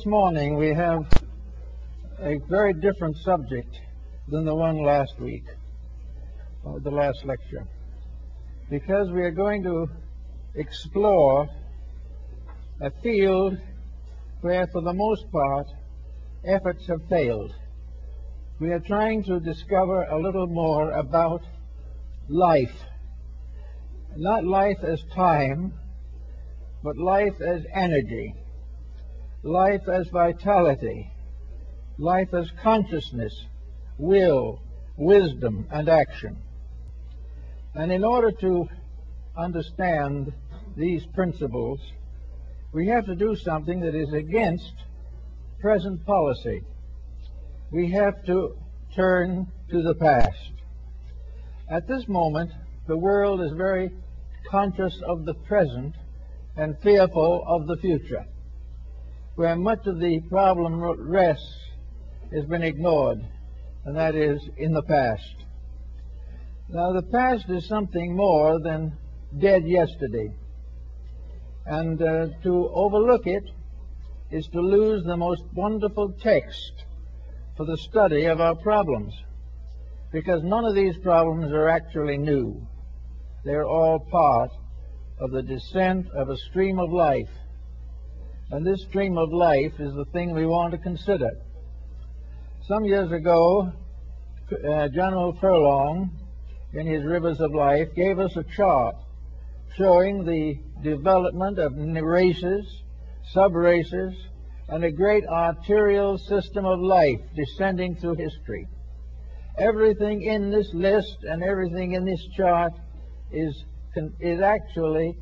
This morning we have a very different subject than the one last week, or the last lecture, because we are going to explore a field where, for the most part, efforts have failed. We are trying to discover a little more about life. Not life as time, but life as energy, life as vitality, life as consciousness, will, wisdom, and action. And in order to understand these principles, we have to do something that is against present policy. We have to turn to the past. At this moment, the world is very conscious of the present and fearful of the future. Where much of the problem rests has been ignored, and that is in the past. Now, the past is something more than dead yesterday, and to overlook it is to lose the most wonderful text for the study of our problems, because none of these problems are actually new. They're all part of the descent of a stream of life, and this stream of life is the thing we want to consider. Some years ago, General Furlong, in his Rivers of Life, gave us a chart showing the development of races, sub-races, and a great arterial system of life descending through history. Everything in this list and everything in this chart is actually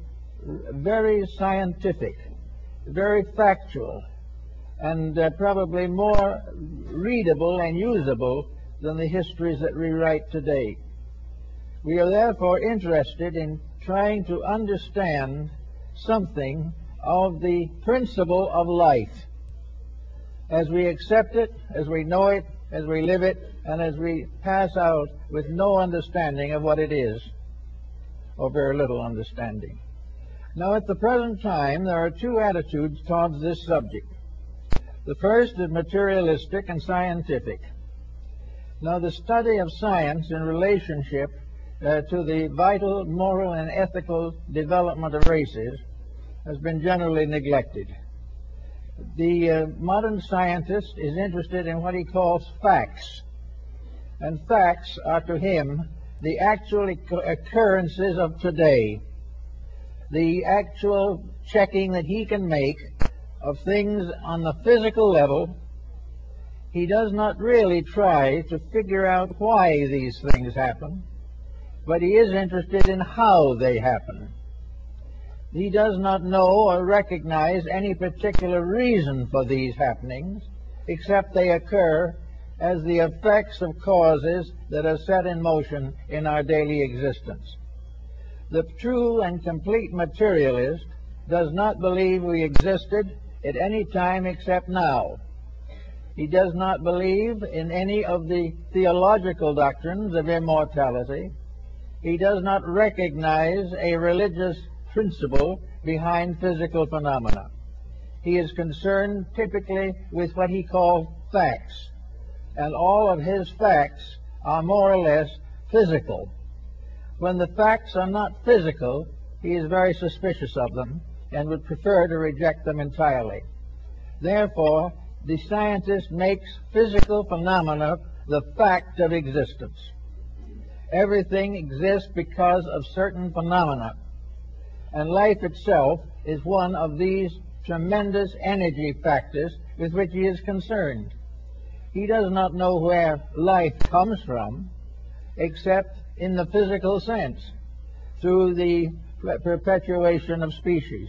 very scientific, very factual, and probably more readable and usable than the histories that we write today. We are therefore interested in trying to understand something of the principle of life as we accept it, as we know it, as we live it, and as we pass out with no understanding of what it is, or very little understanding. Now, at the present time, there are two attitudes towards this subject. The first is materialistic and scientific. Now, the study of science in relationship to the vital, moral, and ethical development of races has been generally neglected. The modern scientist is interested in what he calls facts, and facts are to him the actual occurrences of today, the actual checking that he can make of things on the physical level. He does not really try to figure out why these things happen, but he is interested in how they happen. He does not know or recognize any particular reason for these happenings, except they occur as the effects of causes that are set in motion in our daily existence. The true and complete materialist does not believe we existed at any time except now. He does not believe in any of the theological doctrines of immortality. He does not recognize a religious principle behind physical phenomena. He is concerned typically with what he calls facts, and all of his facts are more or less physical. When the facts are not physical, he is very suspicious of them and would prefer to reject them entirely. Therefore, the scientist makes physical phenomena the fact of existence. Everything exists because of certain phenomena, and life itself is one of these tremendous energy factors with which he is concerned. He does not know where life comes from, except in the physical sense, through the perpetuation of species.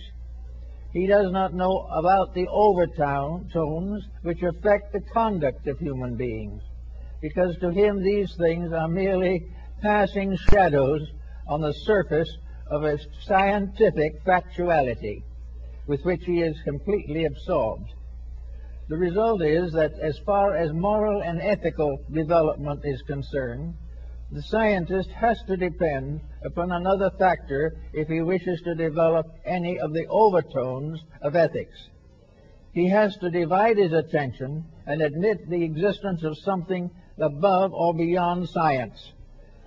He does not know about the overtones which affect the conduct of human beings, because to him these things are merely passing shadows on the surface of a scientific factuality with which he is completely absorbed. The result is that as far as moral and ethical development is concerned, the scientist has to depend upon another factor if he wishes to develop any of the overtones of ethics. He has to divide his attention and admit the existence of something above or beyond science.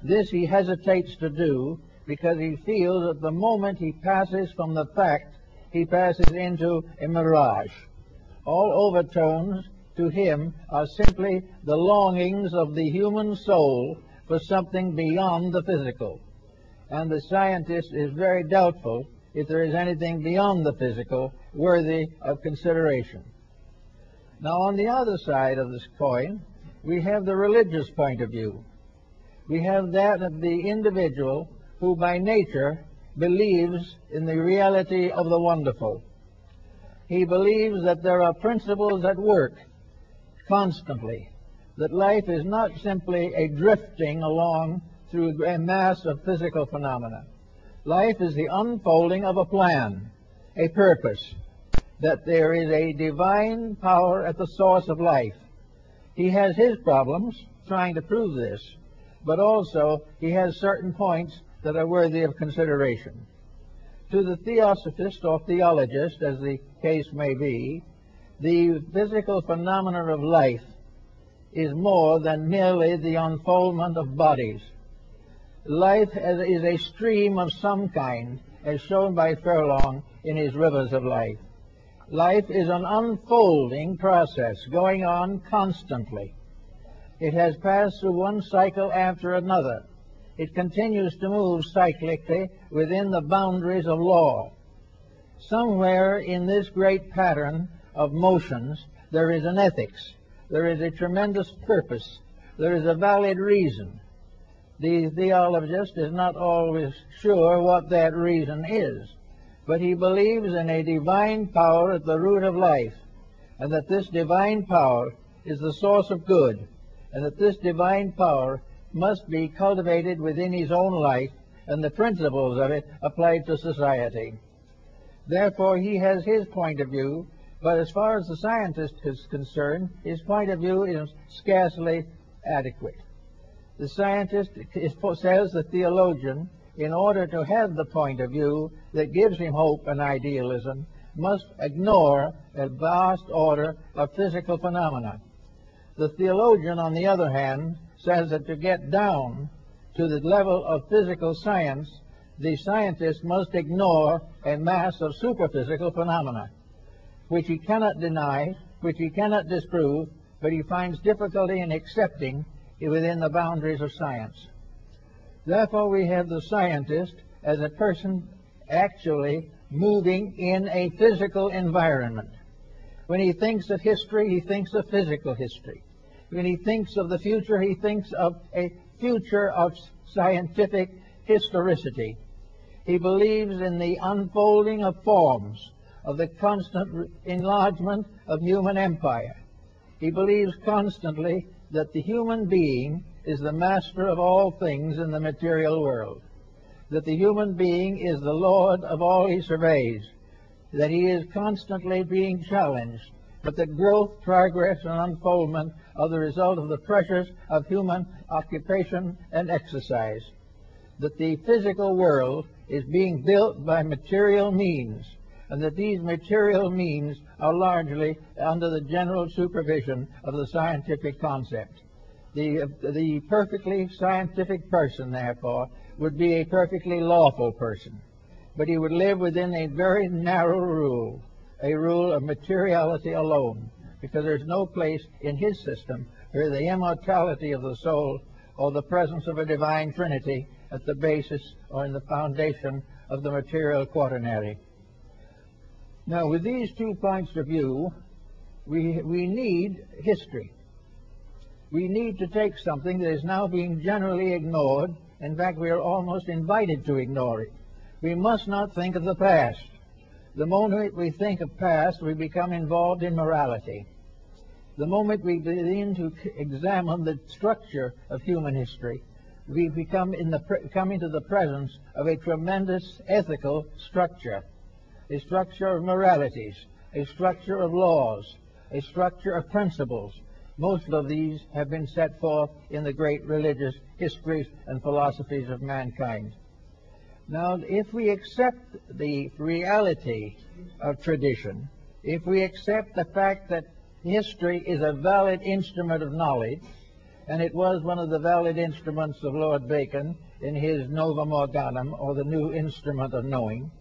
This he hesitates to do because he feels that the moment he passes from the fact, he passes into a mirage. All overtones to him are simply the longings of the human soul for something beyond the physical. And the scientist is very doubtful if there is anything beyond the physical worthy of consideration. Now, on the other side of this coin, we have the religious point of view. We have that of the individual who by nature believes in the reality of the wonderful. He believes that there are principles at work constantly, that life is not simply a drifting along through a mass of physical phenomena. Life is the unfolding of a plan, a purpose, that there is a divine power at the source of life. He has his problems trying to prove this, but also he has certain points that are worthy of consideration. To the theosophist or theologist, as the case may be, the physical phenomena of life is more than merely the unfoldment of bodies. Life is a stream of some kind, as shown by Furlong in his Rivers of Life. Life is an unfolding process going on constantly. It has passed through one cycle after another. It continues to move cyclically within the boundaries of law. Somewhere in this great pattern of motions, there is an ethics. There is a tremendous purpose. There is a valid reason. The theologist is not always sure what that reason is, but he believes in a divine power at the root of life, and that this divine power is the source of good, and that this divine power must be cultivated within his own life, and the principles of it applied to society. Therefore, he has his point of view, but as far as the scientist is concerned, his point of view is scarcely adequate. The scientist says the theologian, in order to have the point of view that gives him hope and idealism, must ignore a vast order of physical phenomena. The theologian, on the other hand, says that to get down to the level of physical science, the scientist must ignore a mass of superphysical phenomena, which he cannot deny, which he cannot disprove, but he finds difficulty in accepting within the boundaries of science. Therefore, we have the scientist as a person actually moving in a physical environment. When he thinks of history, he thinks of physical history. When he thinks of the future, he thinks of a future of scientific historicity. He believes in the unfolding of forms, of the constant enlargement of human empire. He believes constantly that the human being is the master of all things in the material world, that the human being is the lord of all he surveys, that he is constantly being challenged, but that growth, progress, and unfoldment are the result of the pressures of human occupation and exercise, that the physical world is being built by material means, and that these material means are largely under the general supervision of the scientific concept. The perfectly scientific person, therefore, would be a perfectly lawful person, but he would live within a very narrow rule, a rule of materiality alone, because there's no place in his system where the immortality of the soul or the presence of a divine trinity at the basis or in the foundation of the material quaternary. Now, with these 2 points of view, we need history. We need to take something that is now being generally ignored. In fact, we are almost invited to ignore it. We must not think of the past. The moment we think of past, we become involved in morality. The moment we begin to examine the structure of human history, we come into the presence of a tremendous ethical structure, a structure of moralities, a structure of laws, a structure of principles. Most of these have been set forth in the great religious histories and philosophies of mankind. Now, if we accept the reality of tradition, if we accept the fact that history is a valid instrument of knowledge, and it was one of the valid instruments of Lord Bacon in his Novum Organum, or the new instrument of knowing,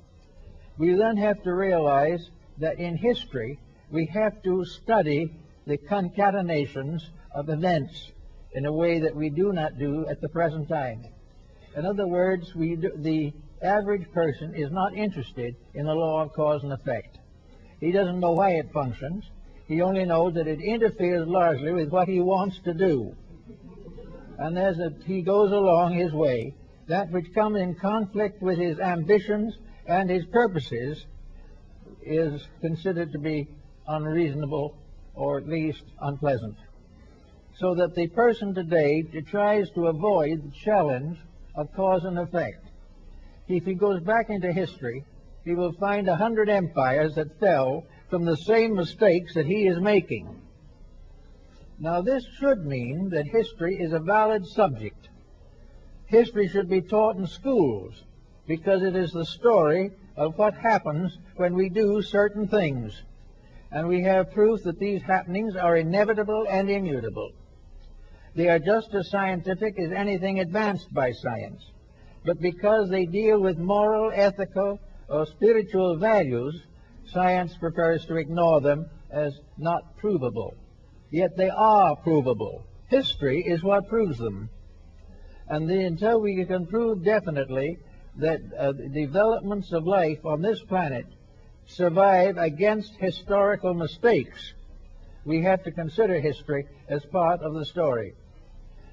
we then have to realize that in history we have to study the concatenations of events in a way that we do not do at the present time. In other words, the average person is not interested in the law of cause and effect. He doesn't know why it functions. He only knows that it interferes largely with what he wants to do. And as he goes along his way, that which comes in conflict with his ambitions and his purposes is considered to be unreasonable, or at least unpleasant. So that the person today tries to avoid the challenge of cause and effect. If he goes back into history, he will find 100 empires that fell from the same mistakes that he is making. Now, this should mean that history is a valid subject. History should be taught in schools because it is the story of what happens when we do certain things. And we have proof that these happenings are inevitable and immutable. They are just as scientific as anything advanced by science. But because they deal with moral, ethical, or spiritual values, science prefers to ignore them as not provable. Yet they are provable. History is what proves them. And until we can prove definitely that the developments of life on this planet survive against historical mistakes, we have to consider history as part of the story.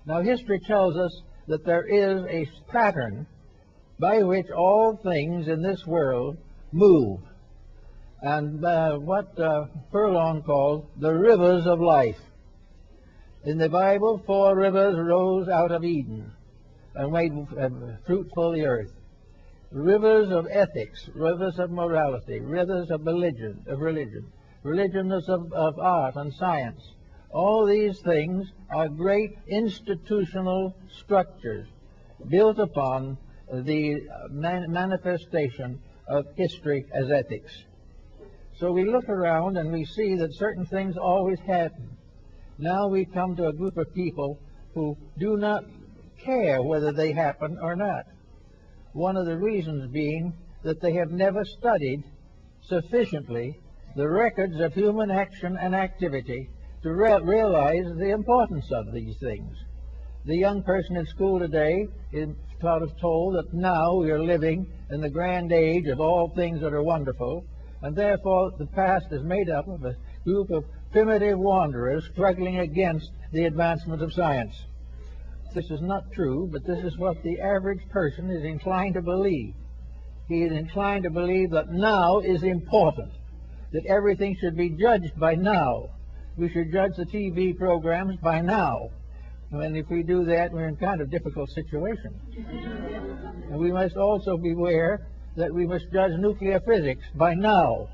Now, history tells us that there is a pattern by which all things in this world move, and what Furlong called the rivers of life. In the Bible, 4 rivers rose out of Eden and made fruitful the earth. Rivers of ethics, rivers of morality, rivers of religion, religions of art and science. All these things are great institutional structures built upon the manifestation of history as ethics. So we look around and we see that certain things always happen. Now we come to a group of people who do not care whether they happen or not. One of the reasons being that they have never studied sufficiently the records of human action and activity to realize the importance of these things. The young person in school today is sort of told that now we are living in the grand age of all things that are wonderful, and therefore the past is made up of a group of primitive wanderers struggling against the advancement of science. This is not true, but this is what the average person is inclined to believe. He is inclined to believe that now is important, that everything should be judged by now. We should judge the TV programs by now. And if we do that, we're in kind of difficult situation. And we must also beware that we must judge nuclear physics by now,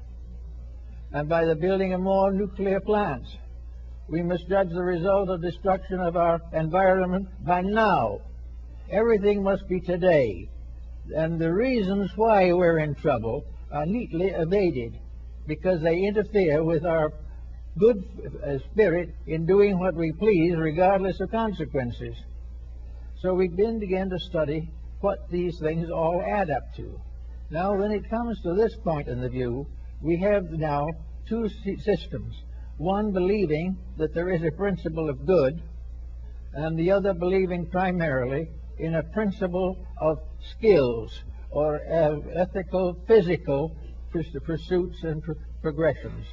and by the building of more nuclear plants. We must judge the result of destruction of our environment by now. Everything must be today. And the reasons why we're in trouble are neatly evaded, because they interfere with our good spirit in doing what we please regardless of consequences. So we begin to study what these things all add up to. Now, when it comes to this point in the view, we have now 2 systems. One believing that there is a principle of good, and the other believing primarily in a principle of skills, or ethical, physical pursuits and progressions.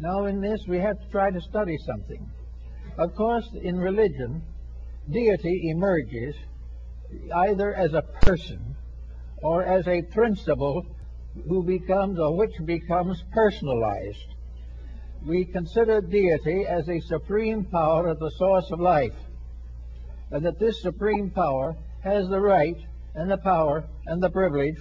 Now, in this, we have to try to study something. Of course, in religion, deity emerges either as a person or as a principle who becomes, or which becomes, personalized. We consider deity as a supreme power at the source of life, and that this supreme power has the right and the power and the privilege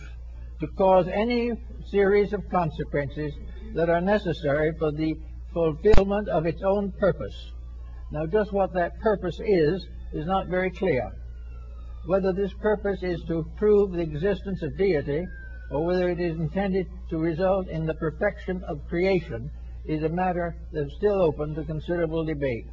to cause any series of consequences that are necessary for the fulfillment of its own purpose. Now, just what that purpose is not very clear. Whether this purpose is to prove the existence of deity, or whether it is intended to result in the perfection of creation is a matter that is still open to considerable debate.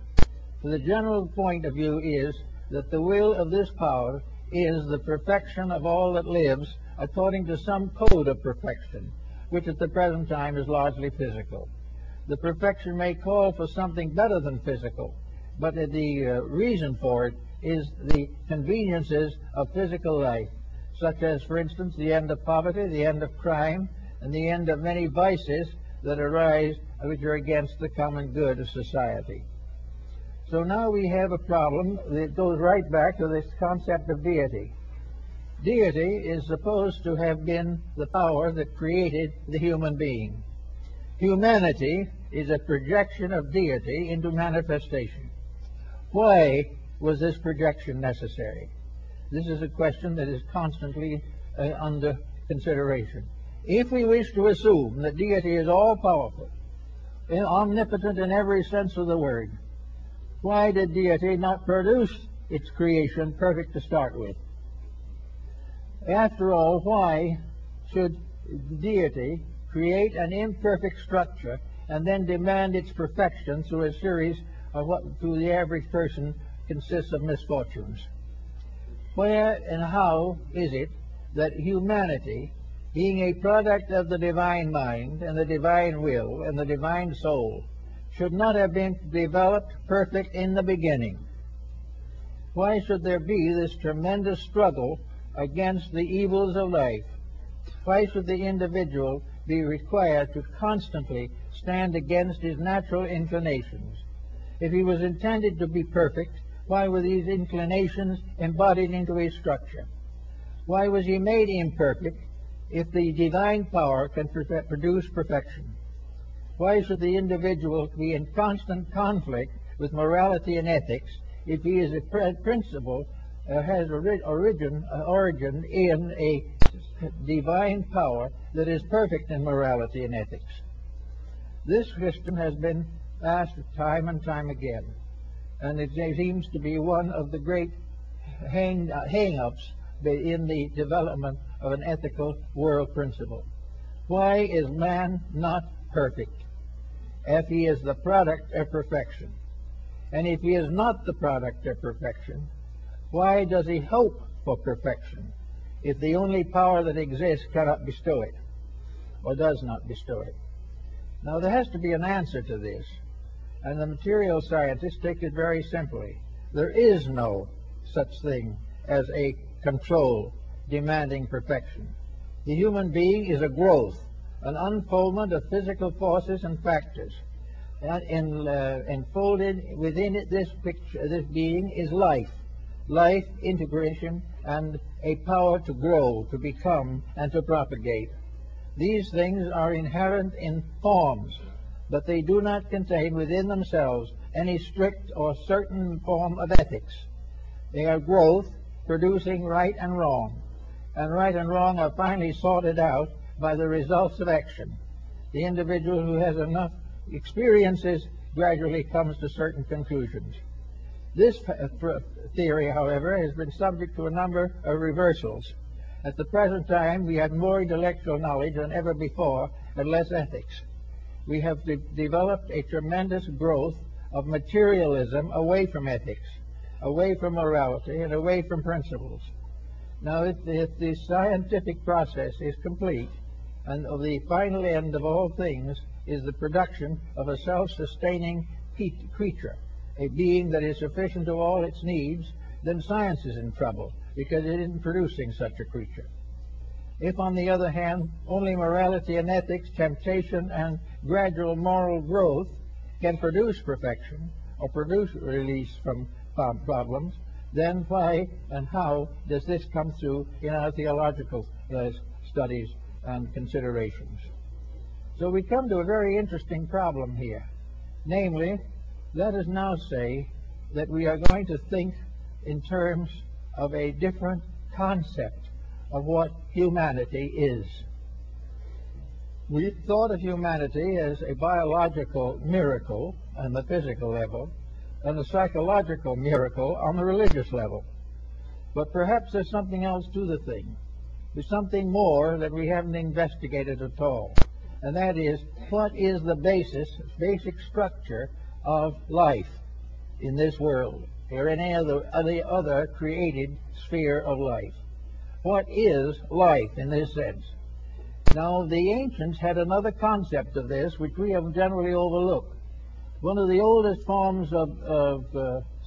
For the general point of view is that the will of this power is the perfection of all that lives according to some code of perfection, which at the present time is largely physical. The perfection may call for something better than physical, but the reason for it is the conveniences of physical life, such as, for instance, the end of poverty, the end of crime, and the end of many vices that arise which are against the common good of society. So now we have a problem that goes right back to this concept of deity. Deity is supposed to have been the power that created the human being. Humanity is a projection of deity into manifestation. Why was this projection necessary? This is a question that is constantly under consideration. If we wish to assume that deity is all-powerful, omnipotent in every sense of the word, why did deity not produce its creation perfect to start with? After all, why should deity create an imperfect structure and then demand its perfection through a series of what to the average person consists of misfortunes? Where and how is it that humanity, being a product of the divine mind and the divine will and the divine soul, should not have been developed perfect in the beginning? Why should there be this tremendous struggle against the evils of life? Why should the individual be required to constantly stand against his natural inclinations? If he was intended to be perfect, why were these inclinations embodied into his structure? Why was he made imperfect if the divine power can produce perfection? Why should the individual be in constant conflict with morality and ethics if he is a principle has origin in a divine power that is perfect in morality and ethics? This question has been asked time and time again, and it seems to be one of the great hang-ups in the development of an ethical world principle. Why is man not perfect if he is the product of perfection? And if he is not the product of perfection, why does he hope for perfection if the only power that exists cannot bestow it, or does not bestow it? Now, there has to be an answer to this, and the material scientists take it very simply. There is no such thing as a control demanding perfection. The human being is a growth, an unfoldment of physical forces and factors. And enfolded within it, this being is life, integration, and a power to grow, to become, and to propagate. These things are inherent in forms, but they do not contain within themselves any strict or certain form of ethics. They are growth, producing right and wrong are finally sorted out by the results of action. The individual who has enough experiences gradually comes to certain conclusions. This theory, however, has been subject to a number of reversals. At the present time, we have more intellectual knowledge than ever before and less ethics. We have developed a tremendous growth of materialism away from ethics, away from morality, and away from principles. Now, if the scientific process is complete, and the final end of all things is the production of a self-sustaining creature, a being that is sufficient to all its needs, then science is in trouble because it isn't producing such a creature. If, on the other hand, only morality and ethics, temptation, and gradual moral growth can produce perfection or produce release from problems, then why and how does this come through in our theological studies and considerations? So we come to a very interesting problem here. Namely, let us now say that we are going to think in terms of a different concept of what humanity is. We've thought of humanity as a biological miracle on the physical level and a psychological miracle on the religious level. But perhaps there's something else to the thing. with something more that we haven't investigated at all. And that is, what is the basic structure of life in this world, or any other created sphere of life? What is life in this sense? Now, the ancients had another concept of this, which we have generally overlooked. One of the oldest forms of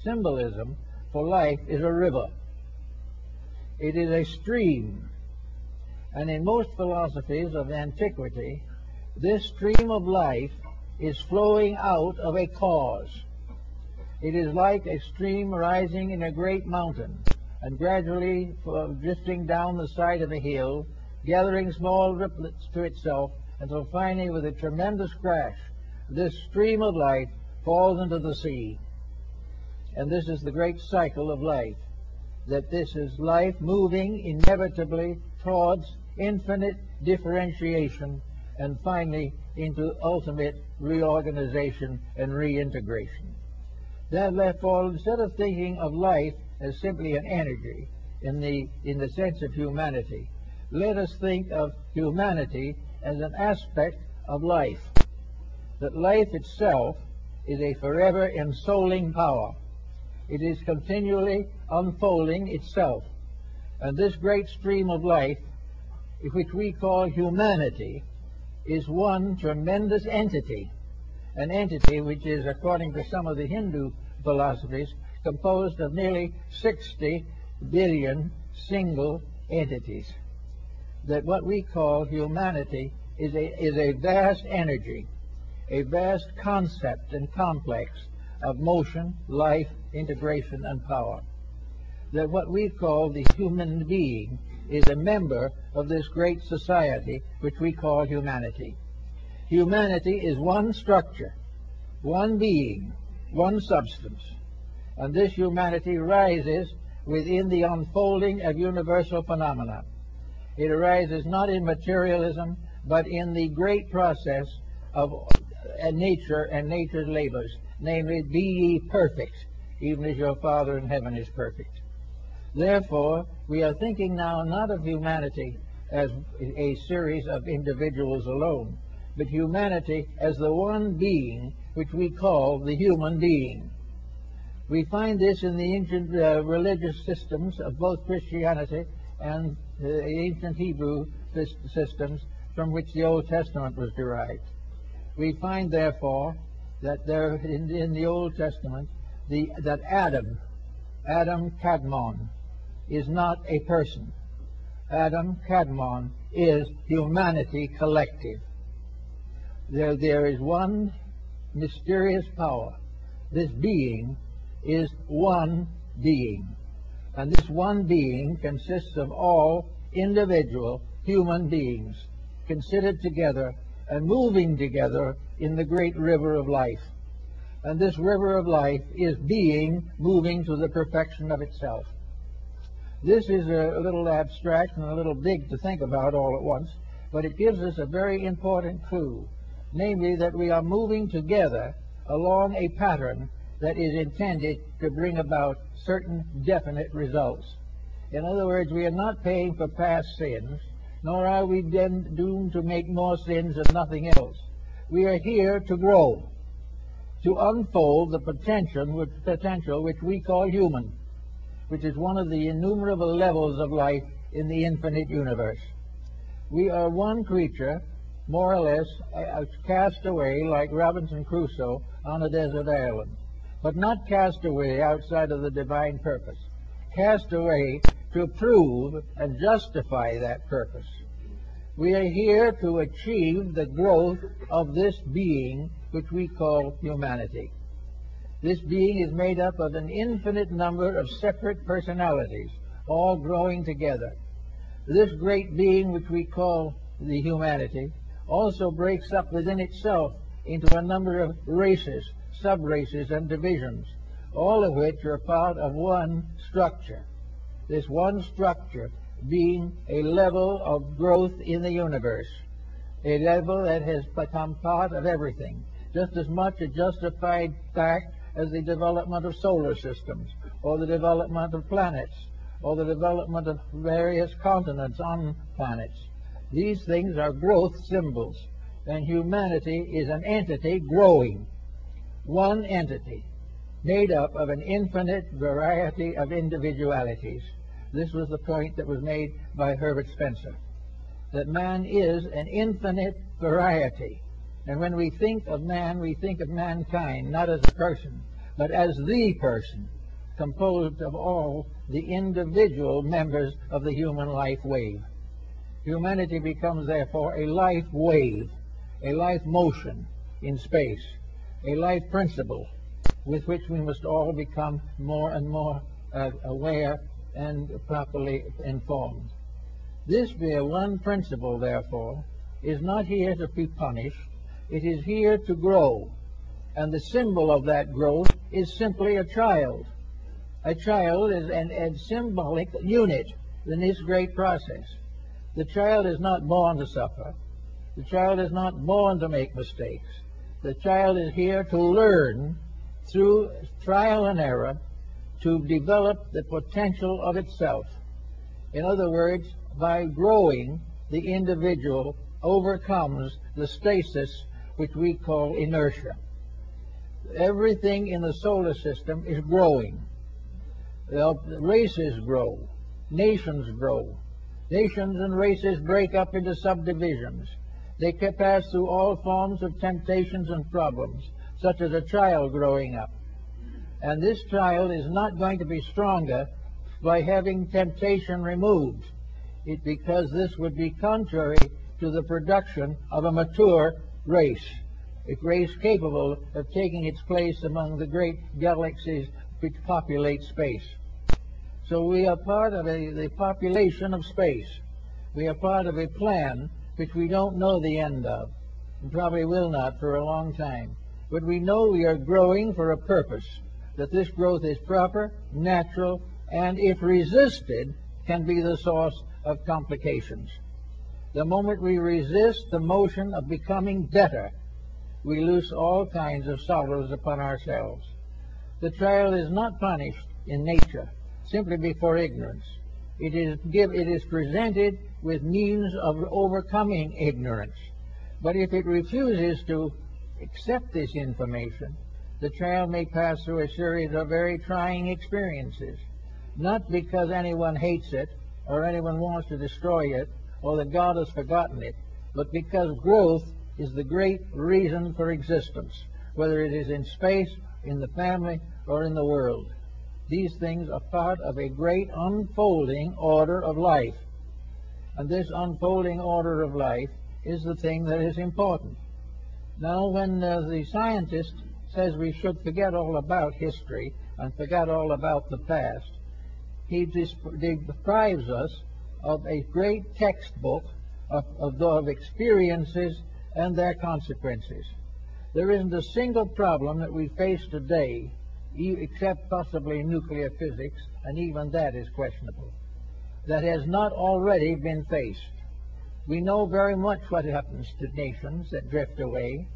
symbolism for life is a river. It is a stream. And in most philosophies of antiquity, this stream of life is flowing out of a cause. It is like a stream rising in a great mountain and gradually drifting down the side of a hill, gathering small riplets to itself until finally, with a tremendous crash, this stream of life falls into the sea. And this is the great cycle of life, that this is life moving inevitably towards infinite differentiation and finally into ultimate reorganization and reintegration. Therefore, instead of thinking of life as simply an energy in the sense of humanity, let us think of humanity as an aspect of life, that life itself is a forever ensouling power. It is continually unfolding itself. And this great stream of life, which we call humanity, is one tremendous entity, an entity which is, according to some of the Hindu philosophies, composed of nearly 60 billion single entities. That what we call humanity is a vast energy, a vast concept and complex of motion, life, integration, and power. That what we call the human being is a member of this great society which we call humanity. Humanity is one structure, one being, one substance, and this humanity rises within the unfolding of universal phenomena. It arises not in materialism, but in the great process of nature and nature's labors, namely, be ye perfect, even as your Father in heaven is perfect. Therefore, we are thinking now not of humanity as a series of individuals alone, but humanity as the one being which we call the human being. We find this in the ancient religious systems of both Christianity and the ancient Hebrew systems from which the Old Testament was derived. We find, therefore, that there in the Old Testament that Adam Kadmon, is not a person. Adam Kadmon is humanity collective. There is one mysterious power. This being is one being. And this one being consists of all individual human beings considered together and moving together in the great river of life. And this river of life is being moving to the perfection of itself. This is a little abstract and a little big to think about all at once, but it gives us a very important clue, namely that we are moving together along a pattern that is intended to bring about certain definite results. In other words, we are not paying for past sins, nor are we then doomed to make more sins and nothing else. We are here to grow, to unfold the potential which we call human, which is one of the innumerable levels of life in the infinite universe. We are one creature, more or less, cast away like Robinson Crusoe on a desert island, but not cast away outside of the divine purpose, cast away to prove and justify that purpose. We are here to achieve the growth of this being which we call humanity. This being is made up of an infinite number of separate personalities, all growing together. This great being which we call the humanity also breaks up within itself into a number of races, sub-races, and divisions, all of which are part of one structure. This one structure being a level of growth in the universe, a level that has become part of everything, just as much a justified fact as the development of solar systems, or the development of planets, or the development of various continents on planets. These things are growth symbols, and humanity is an entity growing, one entity, made up of an infinite variety of individualities. This was the point that was made by Herbert Spencer, that man is an infinite variety. And when we think of man, we think of mankind not as a person, but as the person, composed of all the individual members of the human life wave. Humanity becomes, therefore, a life wave, a life motion in space, a life principle with which we must all become more and more aware and properly informed. This mere one principle, therefore, is not here to be punished. It is here to grow. And the symbol of that growth is simply a child. A child is a symbolic unit in this great process. The child is not born to suffer. The child is not born to make mistakes. The child is here to learn through trial and error to develop the potential of itself. In other words, by growing, the individual overcomes the stasis which we call inertia. Everything in the solar system is growing. Races grow. Nations grow. Nations and races break up into subdivisions. They can pass through all forms of temptations and problems, such as a child growing up. And this child is not going to be stronger by having temptation removed, because this would be contrary to the production of a mature race, a race capable of taking its place among the great galaxies which populate space. So we are part of the population of space. We are part of a plan which we don't know the end of, and probably will not for a long time. But we know we are growing for a purpose, that this growth is proper, natural, and if resisted, can be the source of complications. The moment we resist the motion of becoming better, we loose all kinds of sorrows upon ourselves. The child is not punished in nature simply before ignorance. It is presented with means of overcoming ignorance. But if it refuses to accept this information, the child may pass through a series of very trying experiences, not because anyone hates it or anyone wants to destroy it or that God has forgotten it, but because growth is the great reason for existence, whether it is in space, in the family, or in the world. These things are part of a great unfolding order of life. And this unfolding order of life is the thing that is important. Now, when the scientist says we should forget all about history and forget all about the past, he deprives us of a great textbook of experiences and their consequences. There isn't a single problem that we face today, except possibly nuclear physics, and even that is questionable, that has not already been faced. We know very much what happens to nations that drift away.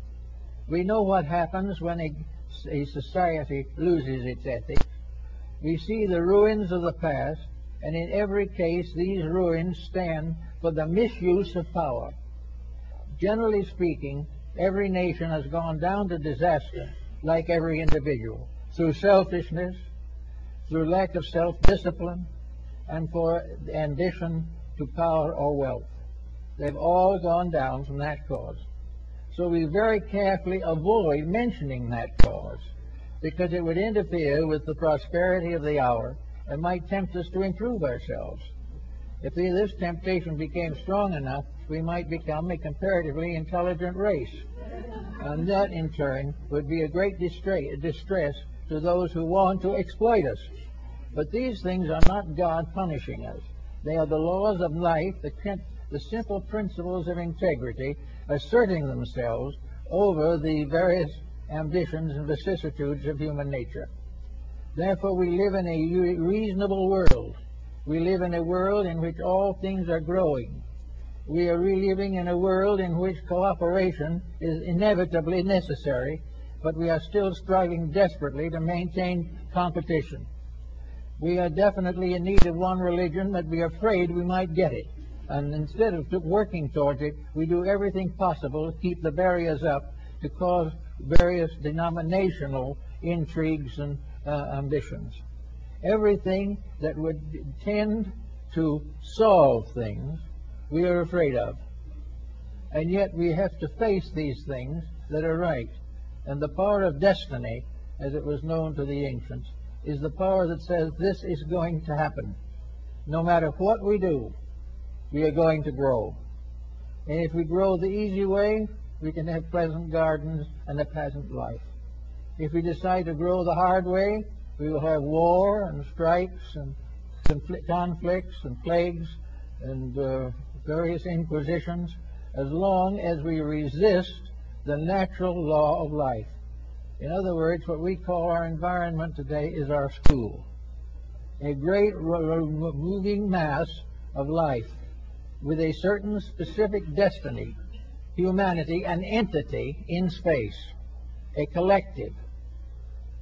We know what happens when a society loses its ethics. We see the ruins of the past, and in every case these ruins stand for the misuse of power. Generally speaking, every nation has gone down to disaster, like every individual, through selfishness, through lack of self-discipline, and for ambition to power or wealth. They've all gone down from that cause. So we very carefully avoid mentioning that cause, because it would interfere with the prosperity of the hour and might tempt us to improve ourselves. If this temptation became strong enough, we might become a comparatively intelligent race. And that, in turn, would be a great distress to those who want to exploit us. But these things are not God punishing us. They are the laws of life, the simple principles of integrity asserting themselves over the various ambitions and vicissitudes of human nature. Therefore, we live in a reasonable world. We live in a world in which all things are growing. We are living in a world in which cooperation is inevitably necessary, but we are still striving desperately to maintain competition. We are definitely in need of one religion, but we are afraid we might get it. And instead of working towards it, we do everything possible to keep the barriers up, to cause various denominational intrigues and ambitions. Everything that would tend to solve things, we are afraid of. And yet we have to face these things that are right. And the power of destiny, as it was known to the ancients, is the power that says this is going to happen. No matter what we do, we are going to grow. And if we grow the easy way, we can have pleasant gardens and a pleasant life. If we decide to grow the hard way, we will have war and strikes and conflicts and plagues and various inquisitions, as long as we resist the natural law of life. In other words, what we call our environment today is our school, a great moving mass of life with a certain specific destiny, humanity, an entity in space, a collective.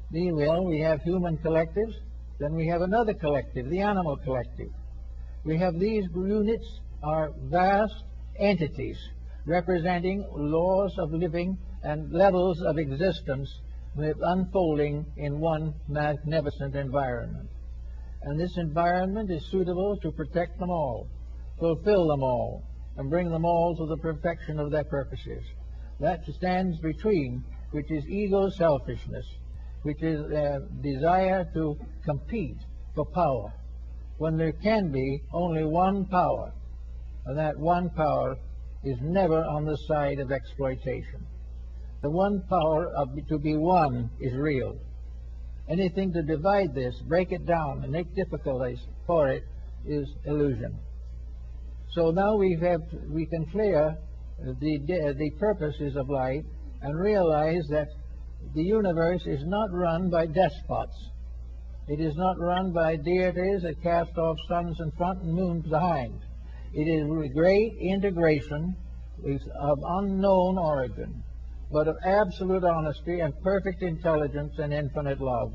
Meanwhile, we have human collectives, then we have another collective, the animal collective. We have these units are vast entities representing laws of living and levels of existence unfolding in one magnificent environment. And this environment is suitable to protect them all, fulfill them all, and bring them all to the perfection of their purposes. That stands between, which is ego selfishness, which is a desire to compete for power, when there can be only one power, and that one power is never on the side of exploitation. The one power to be one is real. Anything to divide this, break it down, and make difficulties for it is illusion. So now we can clear the purposes of life and realize that the universe is not run by despots. It is not run by deities that cast off suns in front and moons behind. It is a great integration of unknown origin, but of absolute honesty and perfect intelligence and infinite love.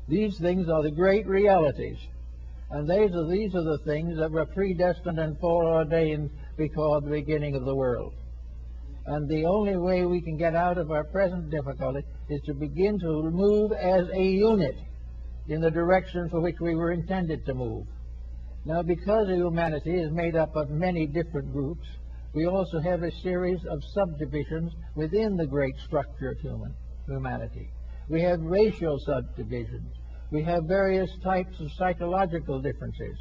These things are the great realities, and these are the things that were predestined and foreordained before the beginning of the world. And the only way we can get out of our present difficulty is to begin to move as a unit in the direction for which we were intended to move. Now, because humanity is made up of many different groups, we also have a series of subdivisions within the great structure of humanity. We have racial subdivisions. We have various types of psychological differences.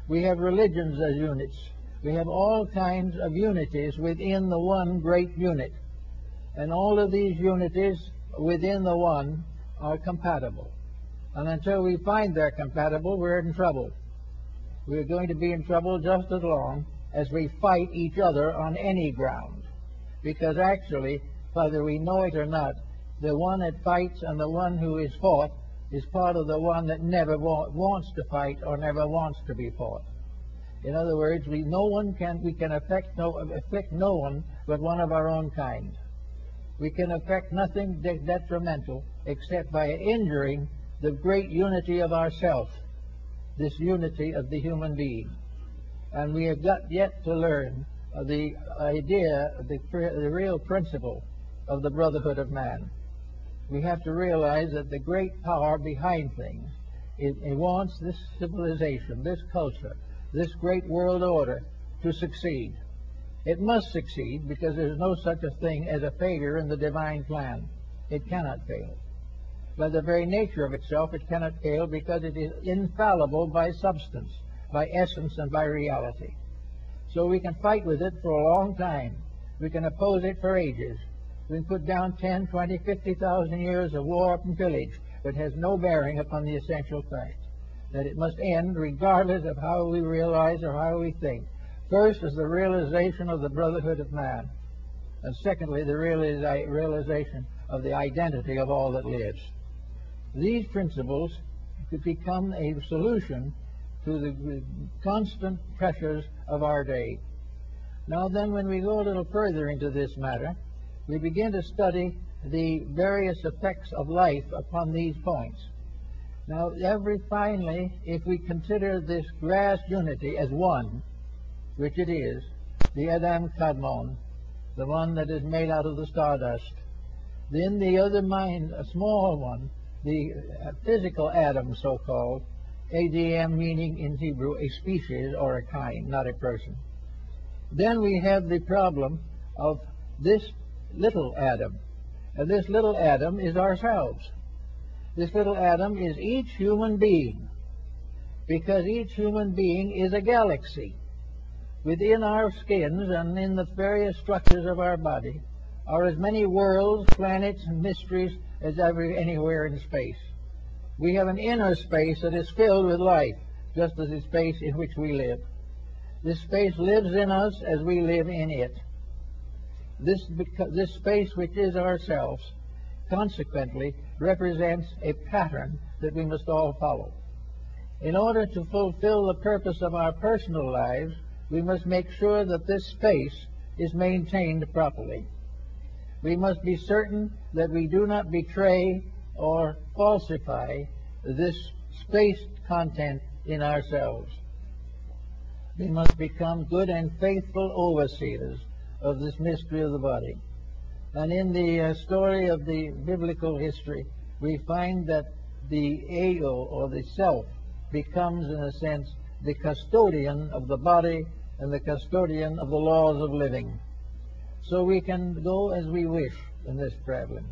We have religions as units. We have all kinds of unities within the one great unit. And all of these unities within the one are compatible. And until we find they're compatible, we're in trouble. We're going to be in trouble just as long as we fight each other on any ground. Because actually, whether we know it or not, the one that fights and the one who is fought is part of the one that never wants to fight or never wants to be fought. In other words, we can affect no one but one of our own kind. We can affect nothing detrimental except by injuring the great unity of ourself, this unity of the human being. And we have got yet to learn the idea, the real principle of the brotherhood of man. We have to realize that the great power behind things, it wants this civilization, this culture, this great world order to succeed. It must succeed because there's no such a thing as a failure in the divine plan. It cannot fail. By the very nature of itself, it cannot fail because it is infallible by substance, by essence, and by reality. So we can fight with it for a long time. We can oppose it for ages. We can put down 10, 20, 50,000 years of war and pillage, but has no bearing upon the essential fact that it must end regardless of how we realize or how we think. First is the realization of the brotherhood of man, and secondly, the realization of the identity of all that lives. These principles could become a solution to the constant pressures of our day. Now then, when we go a little further into this matter, we begin to study the various effects of life upon these points. Now, finally, if we consider this vast unity as one, which it is, the Adam Kadmon, the one that is made out of the stardust, then the other mind, a small one, the physical atom, so-called, ADM meaning in Hebrew a species or a kind, not a person. Then we have the problem of this little atom. And this little atom is ourselves. This little atom is each human being, because each human being is a galaxy. Within our skins and in the various structures of our body are as many worlds, planets, and mysteries as anywhere in space. We have an inner space that is filled with life, just as the space in which we live. This space lives in us as we live in it. This space, which is ourselves, consequently represents a pattern that we must all follow. In order to fulfill the purpose of our personal lives, we must make sure that this space is maintained properly. We must be certain that we do not betray or falsify this space content in ourselves. We must become good and faithful overseers of this mystery of the body. And in the story of the biblical history, we find that the ego, or the self, becomes, in a sense, the custodian of the body and the custodian of the laws of living. So we can go as we wish in this traveling.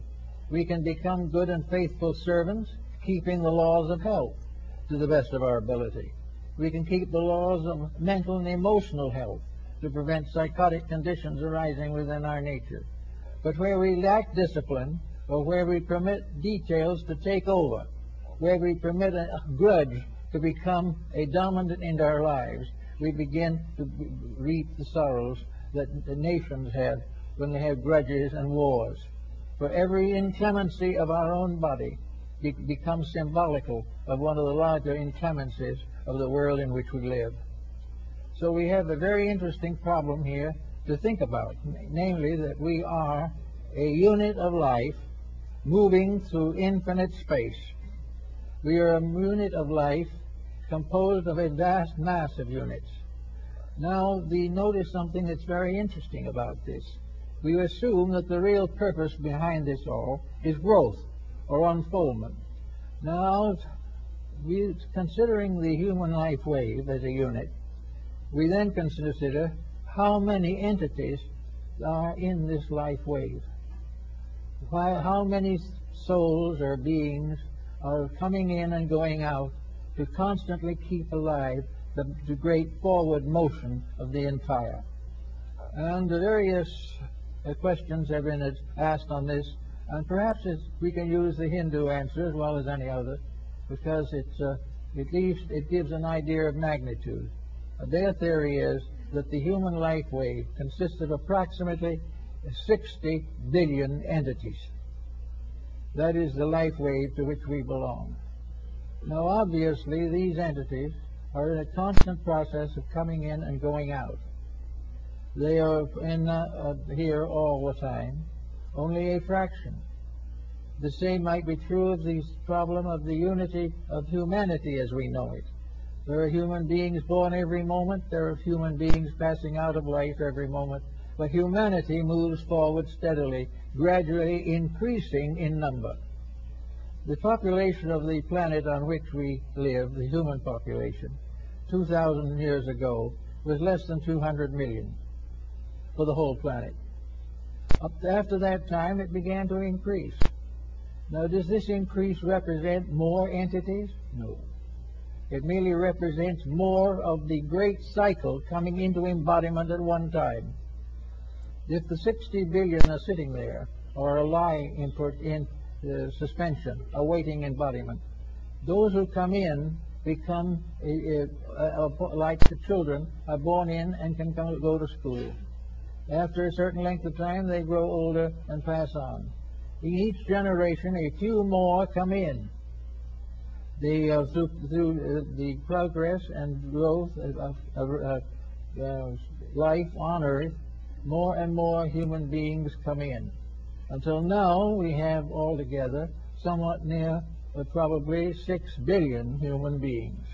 We can become good and faithful servants, keeping the laws of health to the best of our ability. We can keep the laws of mental and emotional health to prevent psychotic conditions arising within our nature. But where we lack discipline, or where we permit details to take over, where we permit a grudge to become a dominant in our lives, we begin to reap the sorrows that the nations have when they have grudges and wars. For every inclemency of our own body becomes symbolical of one of the larger inclemencies of the world in which we live. So we have a very interesting problem here to think about, namely that we are a unit of life moving through infinite space. We are a unit of life composed of a vast mass of units. Now, notice something that's very interesting about this. We assume that the real purpose behind this all is growth or unfoldment. Now, considering the human life wave as a unit, we then consider how many entities are in this life wave. How many souls or beings are coming in and going out to constantly keep alive the great forward motion of the entire. And the various questions have been asked on this, and perhaps we can use the Hindu answer as well as any other, because it gives an idea of magnitude. Their theory is that the human life wave consists of approximately 60 billion entities. That is the life wave to which we belong. Now, obviously, these entities are in a constant process of coming in and going out. They are here all the time, only a fraction. The same might be true of the problem of the unity of humanity as we know it. There are human beings born every moment. There are human beings passing out of life every moment. But humanity moves forward steadily, gradually increasing in number. The population of the planet on which we live, the human population, 2,000 years ago, was less than 200 million for the whole planet. After that time, it began to increase. Now, does this increase represent more entities? No. It merely represents more of the great cycle coming into embodiment at one time. If the 60 billion are sitting there, or are lying in suspension, awaiting embodiment, those who come in become like the children are born in and can go to school. After a certain length of time, they grow older and pass on. In each generation, a few more come in. Through the progress and growth of life on Earth, more and more human beings come in. Until now, we have altogether somewhat near but probably 6 billion human beings,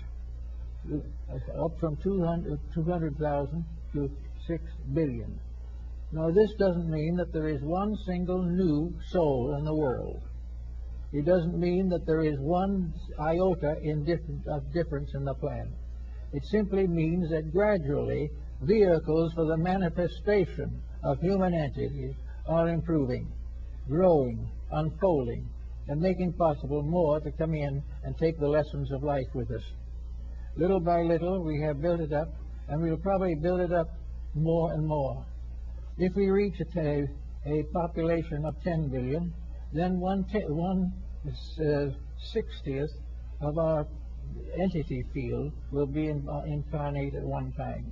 up from 200,000 to 6 billion. Now, this doesn't mean that there is one single new soul in the world. It doesn't mean that there is one iota of difference in the plan. It simply means that gradually vehicles for the manifestation of human entities are improving, growing, unfolding, and making possible more to come in and take the lessons of life with us. Little by little, we have built it up, and we'll probably build it up more and more. If we reach a population of 10 billion, then 1/60th of our entity field will be incarnate at one time.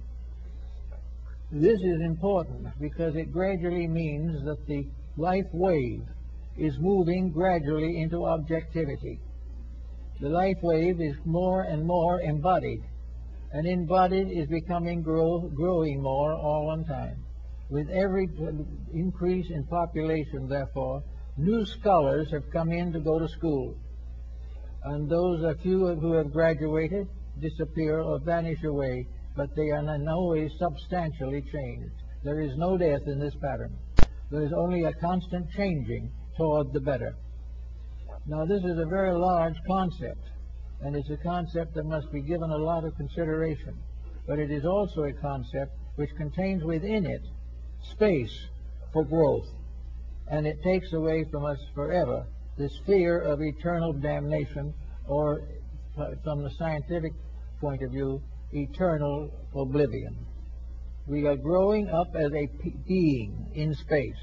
This is important because it gradually means that the life wave is moving gradually into objectivity. The life wave is more and more embodied, and embodied is becoming growing more all one time. With every increase in population, therefore, new scholars have come in to go to school, and those few who have graduated disappear or vanish away, but they are in no way substantially changed. There is no death in this pattern. There is only a constant changing toward the better. Now, this is a very large concept, and it's a concept that must be given a lot of consideration, but it is also a concept which contains within it space for growth, and it takes away from us forever this fear of eternal damnation, or from the scientific point of view, eternal oblivion. We are growing up as a being in space.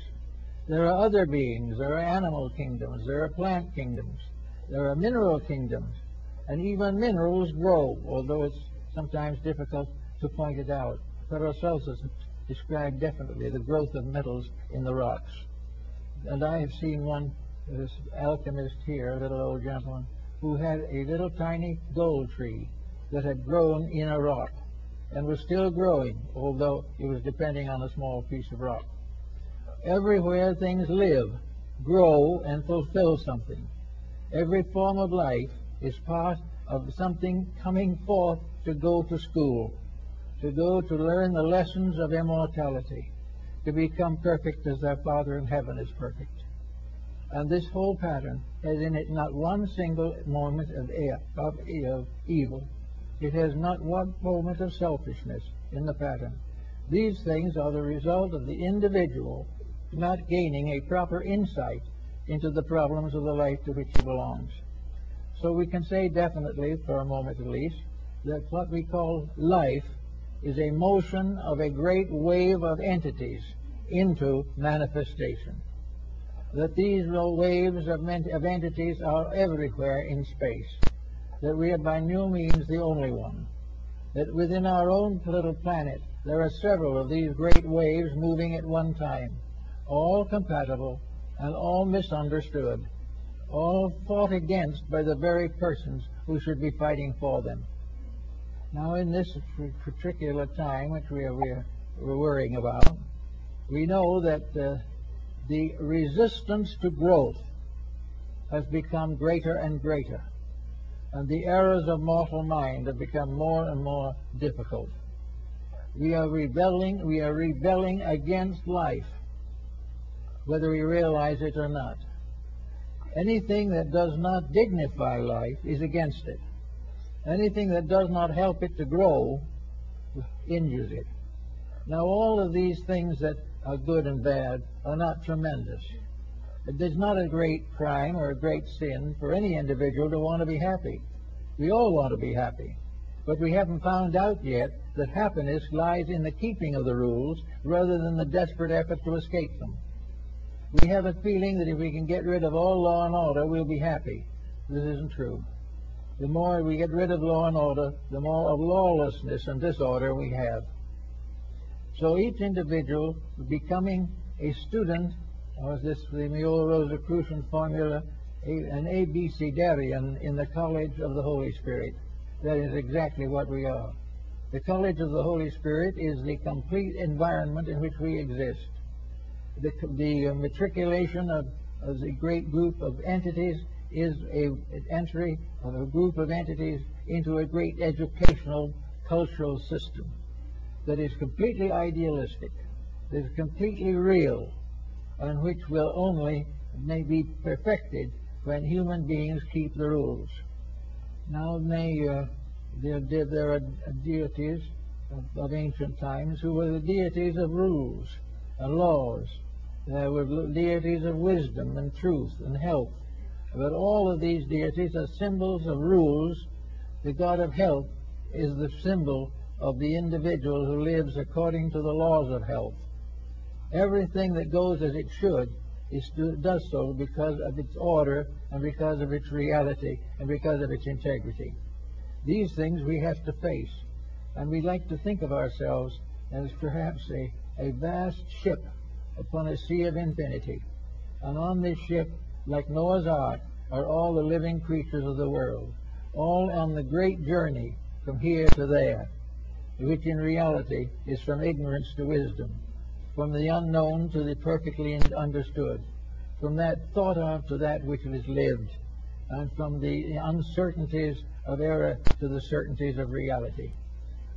There are other beings. There are animal kingdoms. There are plant kingdoms. There are mineral kingdoms. And even minerals grow, although it's sometimes difficult to point it out. Paracelsus described definitely the growth of metals in the rocks. And I have seen this alchemist here, a little old gentleman, who had a little tiny gold tree that had grown in a rock and was still growing, although it was depending on a small piece of rock. Everywhere things live, grow, and fulfill something. Every form of life is part of something coming forth to go to school, to go to learn the lessons of immortality, to become perfect as their Father in heaven is perfect. And this whole pattern has in it not one single moment of evil. It has not one moment of selfishness in the pattern. These things are the result of the individual not gaining a proper insight into the problems of the life to which he belongs. So we can say definitely, for a moment at least, that what we call life is a motion of a great wave of entities into manifestation. That these waves of entities are everywhere in space. That we are by no means the only one. That within our own little planet there are several of these great waves moving at one time, all compatible and all misunderstood, all fought against by the very persons who should be fighting for them. Now, in this particular time which we're worrying about, we know that the resistance to growth has become greater and greater, and the errors of mortal mind have become more and more difficult. We are rebelling against life, whether we realize it or not. Anything that does not dignify life is against it. Anything that does not help it to grow injures it. Now, all of these things that are good and bad are not tremendous. There's not a great crime or a great sin for any individual to want to be happy. We all want to be happy. But we haven't found out yet that happiness lies in the keeping of the rules rather than the desperate effort to escape them. We have a feeling that if we can get rid of all law and order, we'll be happy. This isn't true. The more we get rid of law and order, the more of lawlessness and disorder we have. So each individual becoming a student, or as this the old Rosicrucian formula, an abecedarian in the College of the Holy Spirit. That is exactly what we are. The College of the Holy Spirit is the complete environment in which we exist. The matriculation of the great group of entities is an entry of a group of entities into a great educational, cultural system that is completely idealistic, that is completely real, and which will only may be perfected when human beings keep the rules. Now, there are deities of ancient times who were the deities of rules and laws. There were deities of wisdom and truth and health. But all of these deities are symbols of rules. The god of health is the symbol of the individual who lives according to the laws of health. Everything that goes as it should does so because of its order and because of its reality and because of its integrity. These things we have to face, and we like to think of ourselves as perhaps a vast ship upon a sea of infinity. And on this ship, like Noah's Ark, are all the living creatures of the world, all on the great journey from here to there, which in reality is from ignorance to wisdom, from the unknown to the perfectly understood, from that thought of to that which is lived, and from the uncertainties of error to the certainties of reality.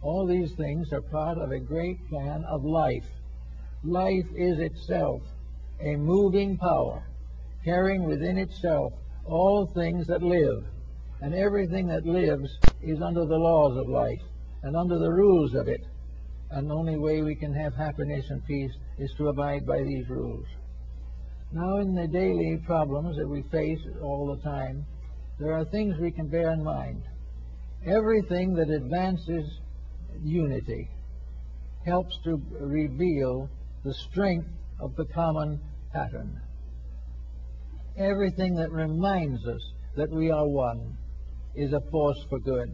All these things are part of a great plan of life. Life is itself a moving power, carrying within itself all things that live, and everything that lives is under the laws of life and under the rules of it. And the only way we can have happiness and peace is to abide by these rules. Now, in the daily problems that we face all the time, there are things we can bear in mind. Everything that advances unity helps to reveal the strength of the common pattern. Everything that reminds us that we are one is a force for good.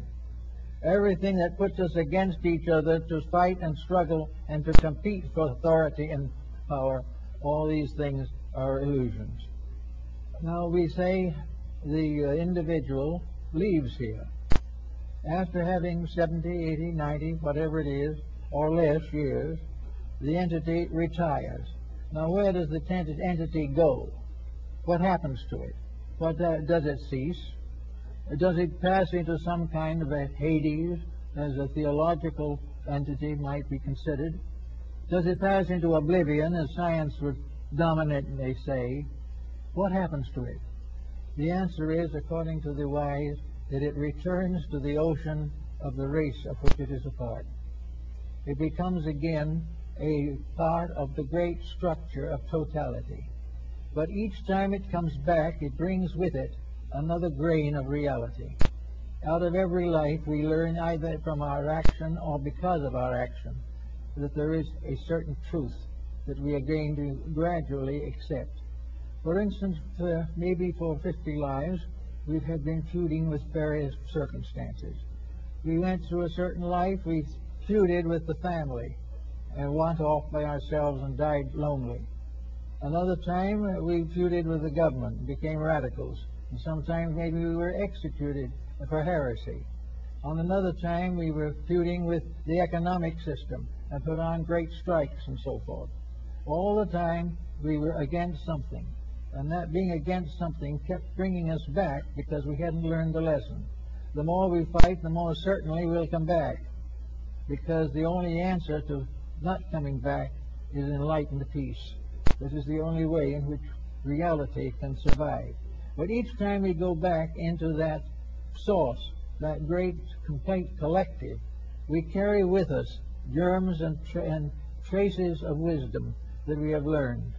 Everything that puts us against each other to fight and struggle and to compete for authority and power, all these things are illusions. Now, we say the individual leaves here. After having 70, 80, 90, whatever it is, or less years, the entity retires. Now, where does the entity go? What happens to it? Does it cease? Does it pass into some kind of a Hades, as a theological entity might be considered? Does it pass into oblivion, as science would dominantly say? What happens to it? The answer is, according to the wise, that it returns to the ocean of the race of which it is a part. It becomes again a part of the great structure of totality. But each time it comes back, it brings with it another grain of reality. Out of every life, we learn either from our action or because of our action that there is a certain truth that we are going to gradually accept. For instance, maybe for 50 lives, we have been feuding with various circumstances. We went through a certain life, we feuded with the family and went off by ourselves and died lonely. Another time, we feuded with the government, became radicals. And sometimes maybe we were executed for heresy. On another time, we were feuding with the economic system and put on great strikes and so forth. All the time, we were against something. And that being against something kept bringing us back because we hadn't learned the lesson. The more we fight, the more certainly we'll come back, because the only answer to not coming back is enlightened peace. This is the only way in which reality can survive. But each time we go back into that source, that great complete collective, we carry with us germs and traces of wisdom that we have learned.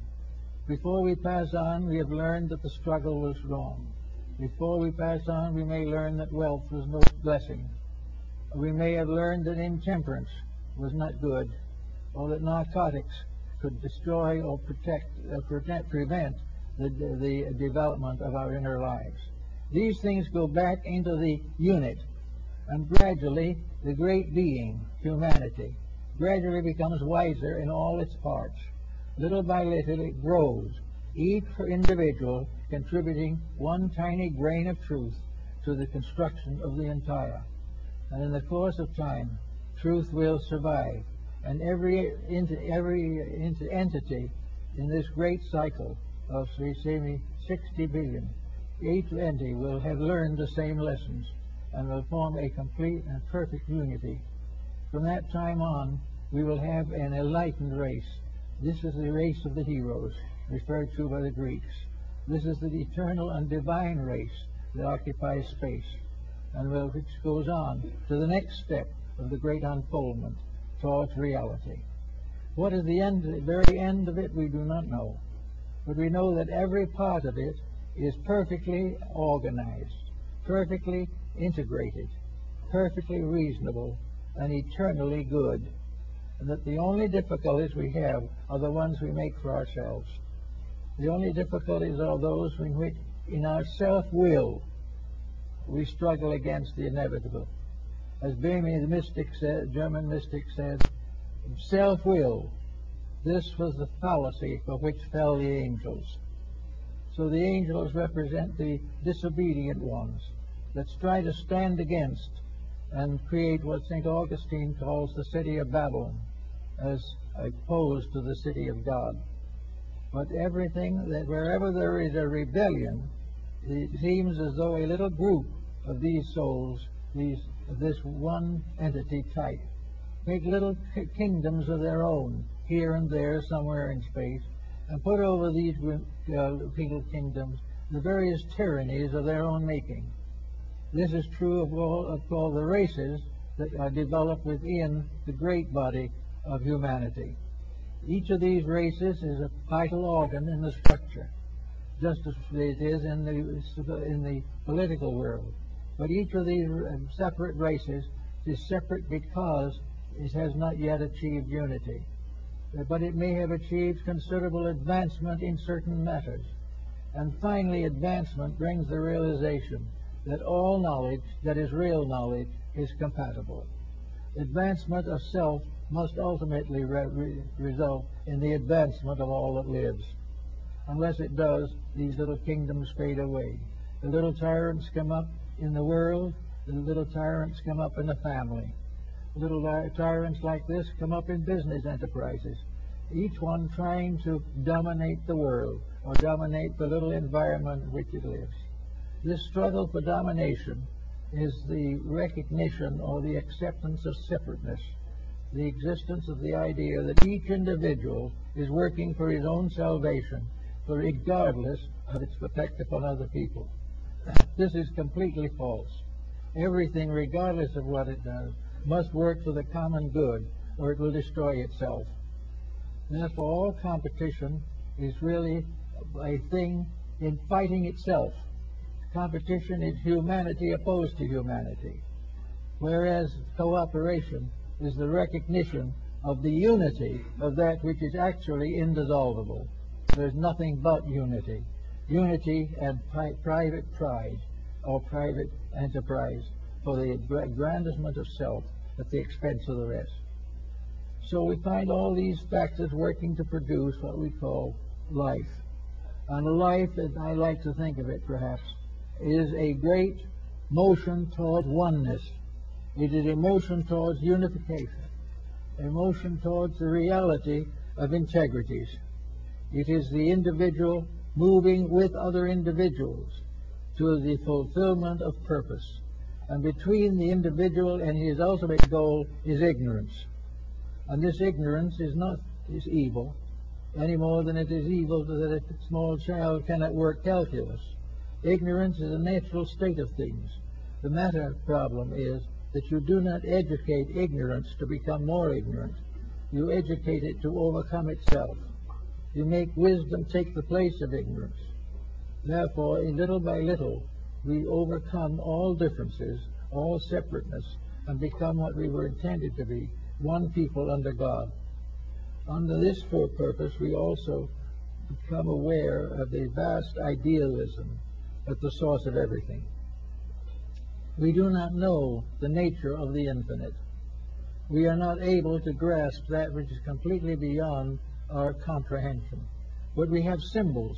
Before we pass on, we have learned that the struggle was wrong. Before we pass on, we may learn that wealth was no blessing. We may have learned that intemperance was not good, or that narcotics could destroy or prevent the development of our inner lives. These things go back into the unit, and gradually the great being, humanity, gradually becomes wiser in all its parts. Little by little it grows, each individual contributing one tiny grain of truth to the construction of the entire. And in the course of time, truth will survive, and every entity in this great cycle of, say, 60 billion each entity will have learned the same lessons and will form a complete and perfect unity. From that time on, we will have an enlightened race. This is the race of the heroes, referred to by the Greeks. This is the eternal and divine race that occupies space, and which goes on to the next step of the great unfoldment towards reality. What is the end, the very end of it, we do not know. But we know that every part of it is perfectly organized, perfectly integrated, perfectly reasonable, and eternally good, and that the only difficulties we have are the ones we make for ourselves. The only difficulties are those in which, in our self-will, we struggle against the inevitable. As Böhme, the mystic said, German mystic said, self-will, this was the fallacy for which fell the angels. So the angels represent the disobedient ones that try to stand against and create what St. Augustine calls the city of Babylon, as opposed to the city of God. But everything that wherever there is a rebellion, it seems as though a little group of these souls, this one entity type, make little kingdoms of their own here and there somewhere in space, and put over these little kingdoms the various tyrannies of their own making. This is true of all the races that are developed within the great body of humanity. Each of these races is a vital organ in the structure, just as it is in the political world. But each of these separate races is separate because it has not yet achieved unity. But it may have achieved considerable advancement in certain matters. And finally, advancement brings the realization that all knowledge that is real knowledge is compatible. Advancement of self must ultimately result in the advancement of all that lives. Unless it does, these little kingdoms fade away. The little tyrants come up in the world, the little tyrants come up in the family. Little tyrants like this come up in business enterprises, each one trying to dominate the world or dominate the little environment in which it lives. This struggle for domination is the recognition or the acceptance of separateness, the existence of the idea that each individual is working for his own salvation, regardless of its effect upon other people. This is completely false. Everything, regardless of what it does, must work for the common good, or it will destroy itself. Therefore, all competition is really a thing in fighting itself. Competition is humanity opposed to humanity, whereas cooperation is the recognition of the unity of that which is actually indissoluble. There's nothing but unity. Unity and private pride or private enterprise for the aggrandizement of self at the expense of the rest. So we find all these factors working to produce what we call life. And life, as I like to think of it perhaps, is a great motion towards oneness. It is a motion towards unification, a motion towards the reality of integrities. It is the individual moving with other individuals to the fulfillment of purpose. And between the individual and his ultimate goal is ignorance. And this ignorance is evil, any more than it is evil that a small child cannot work calculus. Ignorance is a natural state of things. The matter problem is that you do not educate ignorance to become more ignorant. You educate it to overcome itself. You make wisdom take the place of ignorance. Therefore, little by little, we overcome all differences, all separateness, and become what we were intended to be, one people under God. Under this purpose, we also become aware of the vast idealism at the source of everything. We do not know the nature of the infinite. We are not able to grasp that which is completely beyond our comprehension. But we have symbols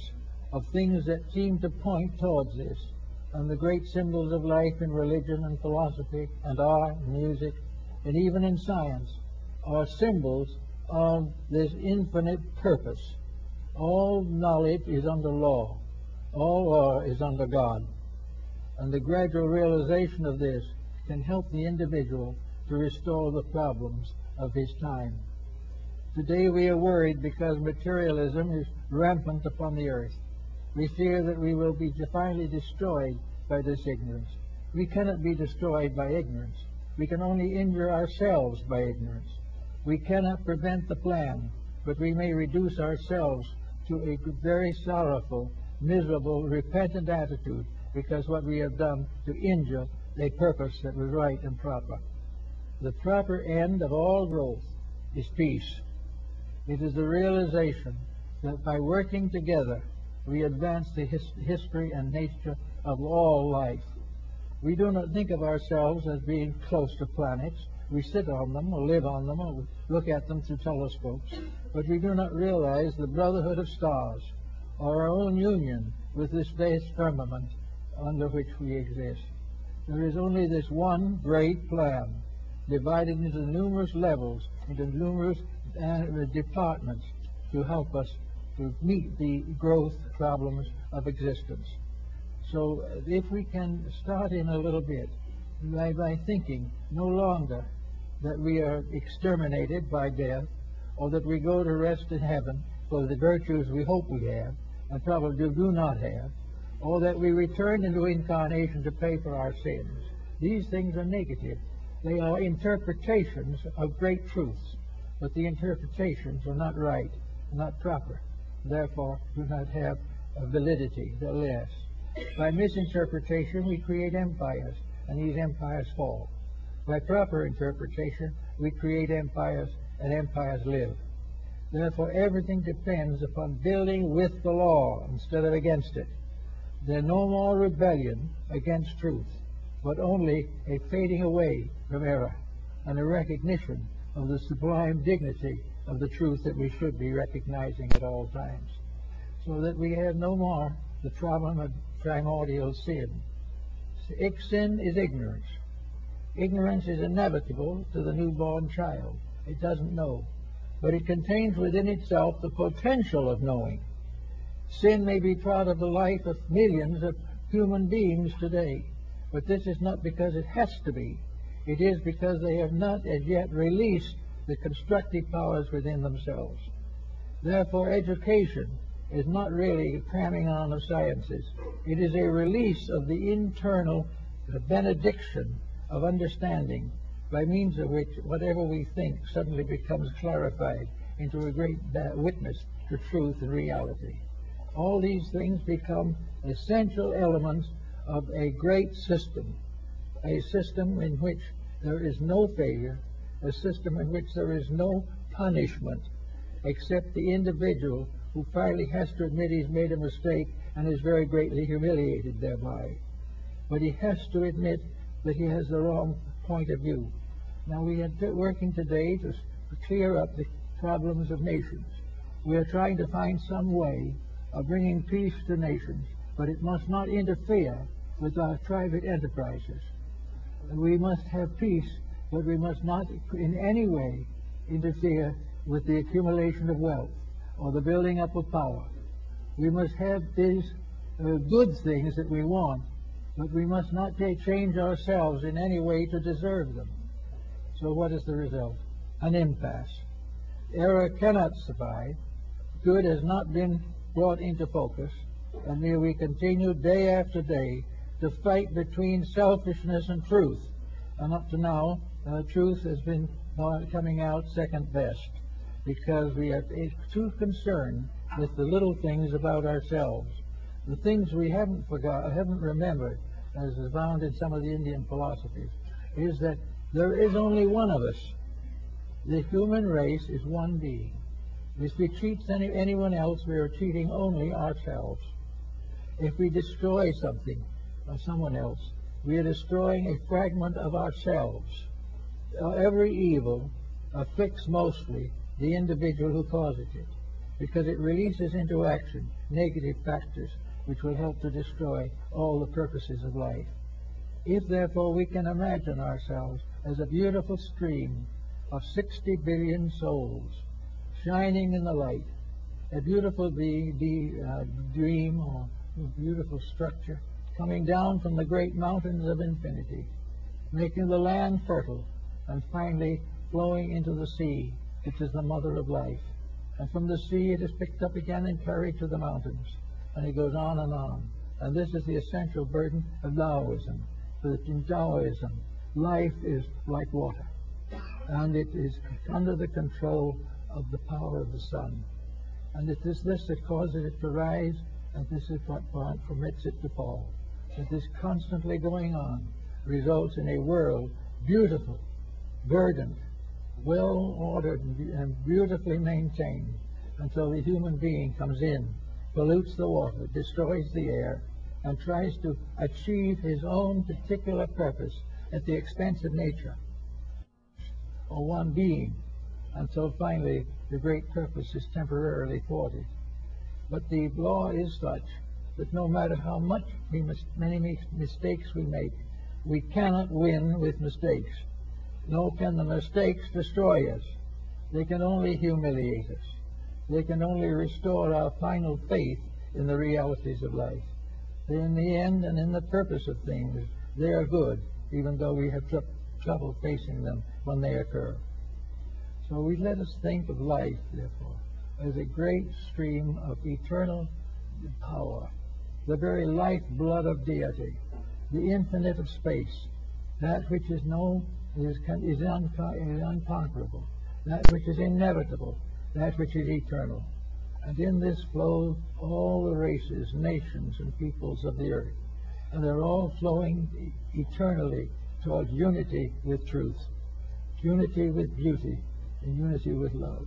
of things that seem to point towards this, and the great symbols of life in religion and philosophy and art and music and even in science are symbols of this infinite purpose. All knowledge is under law. All law is under God, and the gradual realization of this can help the individual to restore the problems of his time. Today we are worried because materialism is rampant upon the earth. We fear that we will be finally destroyed by this ignorance. We cannot be destroyed by ignorance. We can only injure ourselves by ignorance. We cannot prevent the plan, but we may reduce ourselves to a very sorrowful, miserable, repentant attitude because what we have done to injure a purpose that was right and proper. The proper end of all growth is peace. It is the realization that by working together we advance the history and nature of all life. We do not think of ourselves as being close to planets. We sit on them or live on them or look at them through telescopes, but we do not realize the brotherhood of stars or our own union with this vast firmament under which we exist. There is only this one great plan, divided into numerous levels, into numerous departments to help us to meet the growth problems of existence. So if we can start in a little bit by thinking no longer that we are exterminated by death, or that we go to rest in heaven for the virtues we hope we have and probably do not have, or that we return into incarnation to pay for our sins. These things are negative. They are interpretations of great truths, but the interpretations are not right, not proper, therefore do not have a validity. They're less. By misinterpretation, we create empires, and these empires fall. By proper interpretation, we create empires, and empires live. Therefore, everything depends upon building with the law instead of against it. There's no more rebellion against truth, but only a fading away from error and a recognition of the sublime dignity of the truth that we should be recognizing at all times, so that we have no more the problem of primordial sin. Sin is ignorance. Ignorance is inevitable to the newborn child. It doesn't know, but it contains within itself the potential of knowing. Sin may be part of the life of millions of human beings today, but this is not because it has to be. It is because they have not as yet released the constructive powers within themselves. Therefore, education is not really a cramming on of sciences. It is a release of the internal benediction of understanding, by means of which whatever we think suddenly becomes clarified into a great witness to truth and reality. All these things become essential elements of a great system, a system in which there is no failure, a system in which there is no punishment, except the individual who finally has to admit he's made a mistake and is very greatly humiliated thereby. But he has to admit that he has the wrong point of view. Now we are working today to clear up the problems of nations. We are trying to find some way of bringing peace to nations, but it must not interfere with our private enterprises. We must have peace, but we must not in any way interfere with the accumulation of wealth or the building up of power. We must have these good things that we want, but we must not change ourselves in any way to deserve them. So what is the result? An impasse. Error cannot survive. Good has not been brought into focus, and here we continue day after day to fight between selfishness and truth. And up to now, truth has been coming out second best, because we are too concerned with the little things about ourselves. The things we haven't remembered, as is found in some of the Indian philosophies, is that there is only one of us. The human race is one being. If we cheat anyone else, we are cheating only ourselves. If we destroy something or someone else, we are destroying a fragment of ourselves. Every evil afflicts mostly the individual who causes it, because it releases into action negative factors which will help to destroy all the purposes of life. If, therefore, we can imagine ourselves as a beautiful stream of 60 billion souls shining in the light, a beautiful dream or a beautiful structure coming down from the great mountains of infinity, making the land fertile, and finally flowing into the sea, which is the mother of life. And from the sea it is picked up again and carried to the mountains. And it goes on and on. And this is the essential burden of Taoism. For in Taoism, life is like water, and it is under the control of the power of the sun. And it is this that causes it to rise, and this is what permits it to fall. That this constantly going on results in a world beautiful, verdant, well ordered, and beautifully maintained, until the human being comes in, pollutes the water, destroys the air, and tries to achieve his own particular purpose at the expense of nature, or one being, until finally the great purpose is temporarily thwarted. But the law is such that no matter how many mistakes we make, we cannot win with mistakes. Nor can the mistakes destroy us. They can only humiliate us. They can only restore our final faith in the realities of life. In the end and in the purpose of things, they are good, even though we have trouble facing them when they occur. So we let us think of life, therefore, as a great stream of eternal power, the very lifeblood of deity, the infinite of space, that which is known is unconquerable, that which is inevitable, that which is eternal. And in this flow all the races, nations, and peoples of the earth, and they're all flowing eternally towards unity with truth, unity with beauty, and unity with love.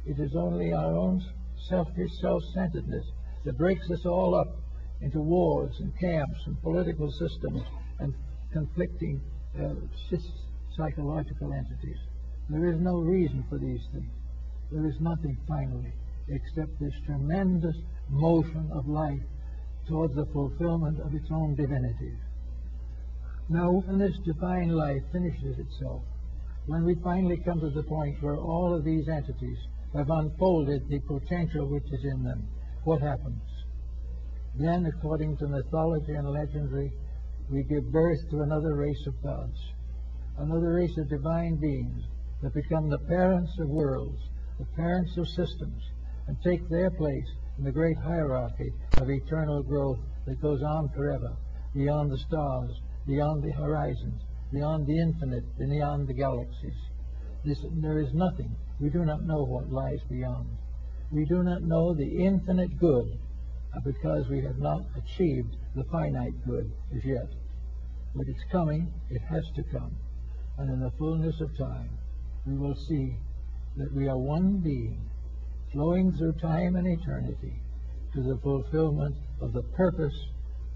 It is only our own selfish self-centeredness that breaks us all up into wars and camps and political systems and conflicting psychological entities. There is no reason for these things. There is nothing, finally, except this tremendous motion of life towards the fulfillment of its own divinities. Now, when this divine life finishes itself, when we finally come to the point where all of these entities have unfolded the potential which is in them, what happens? Then, according to mythology and legendary, we give birth to another race of gods, another race of divine beings that become the parents of worlds, the parents of systems, and take their place in the great hierarchy of eternal growth that goes on forever, beyond the stars, beyond the horizons, beyond the infinite, and beyond the galaxies. There is nothing. We do not know what lies beyond. We do not know the infinite good because we have not achieved the finite good as yet. But it's coming. It has to come. And in the fullness of time, we will see that we are one being flowing through time and eternity to the fulfillment of the purpose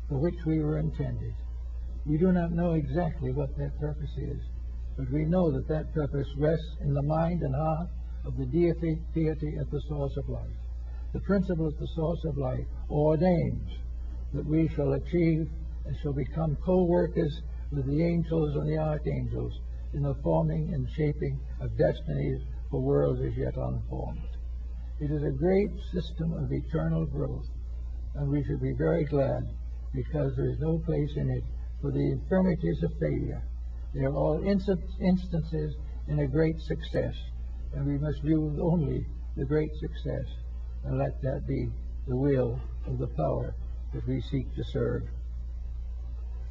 for which we were intended. We do not know exactly what that purpose is, but we know that that purpose rests in the mind and heart of the deity at the source of life. The principle at the source of life ordains that we shall achieve and shall become co-workers with the angels and the archangels in the forming and shaping of destinies for worlds as yet unformed. It is a great system of eternal growth, and we should be very glad, because there is no place in it for the infirmities of failure. They are all instances in a great success, and we must view only the great success and let that be the will of the power that we seek to serve.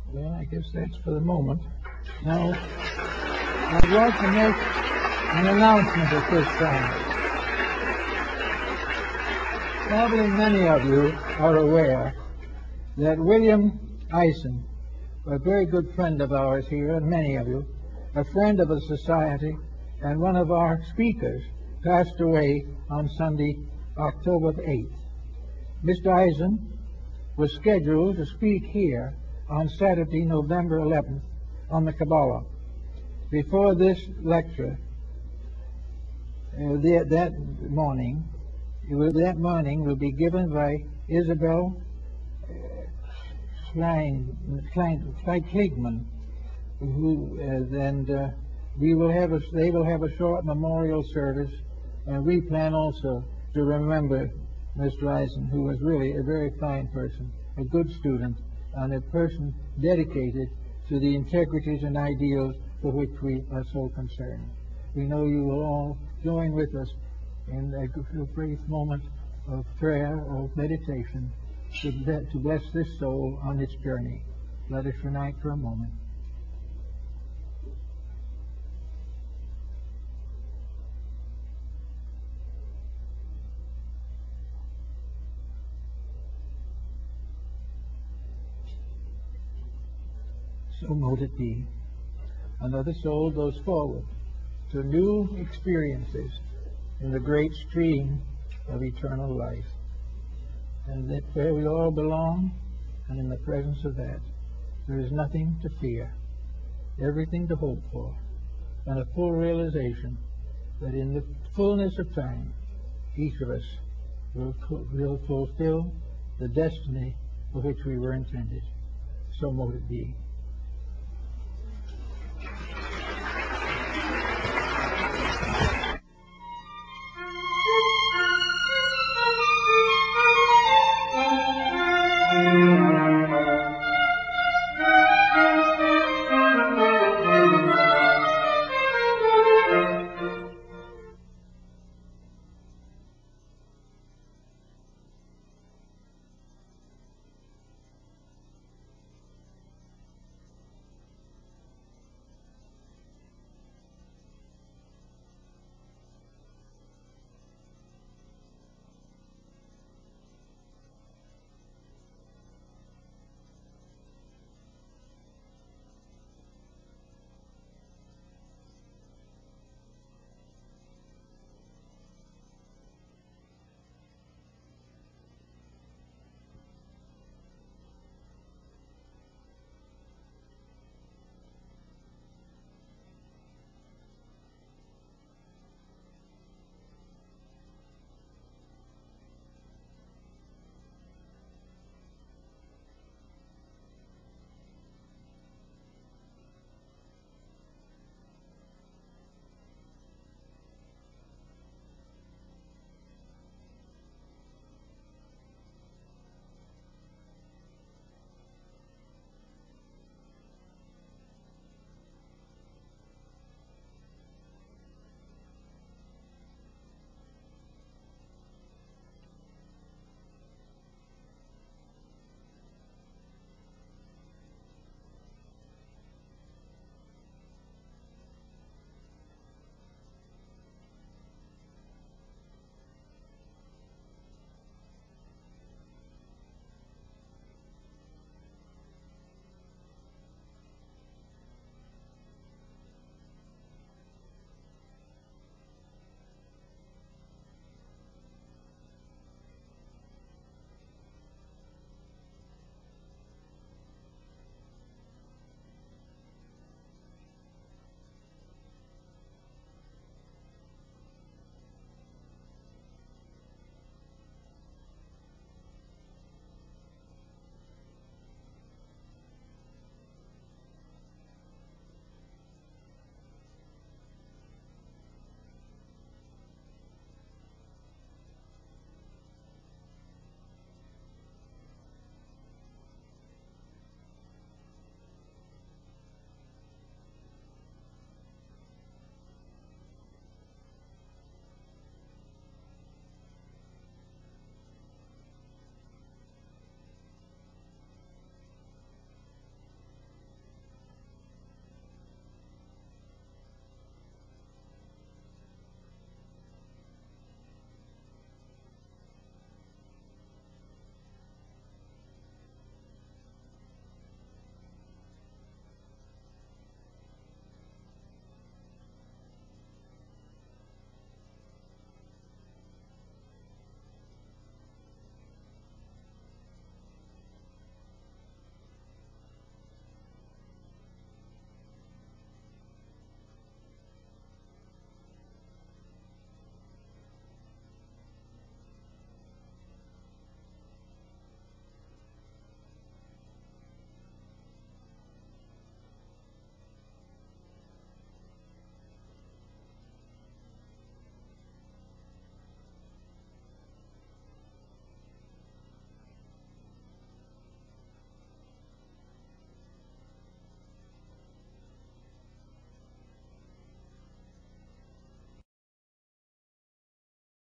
Well, I guess that's for the moment. Now, I'd like to make an announcement at this time. Probably many of you are aware that William Eisen, a very good friend of ours here, and many of you, a friend of the society, and one of our speakers, passed away on Sunday, October 8th. Mr. Eisen was scheduled to speak here on Saturday, November 11th, on the Kabbalah. Before this lecture, that morning will be given by Isabel Kleigman, they will have a short memorial service, and we plan also to remember Mr. Eisen, who was really a very fine person, a good student, and a person dedicated to the integrities and ideals for which we are so concerned. We know you will all join with us in a brief moment of prayer or meditation to bless this soul on its journey. Let us unite for a moment. So mote it be. Another soul goes forward to new experiences in the great stream of eternal life. And that where we all belong, and in the presence of that, there is nothing to fear, everything to hope for, and a full realization that in the fullness of time, each of us will fulfill the destiny for which we were intended. So mote it be.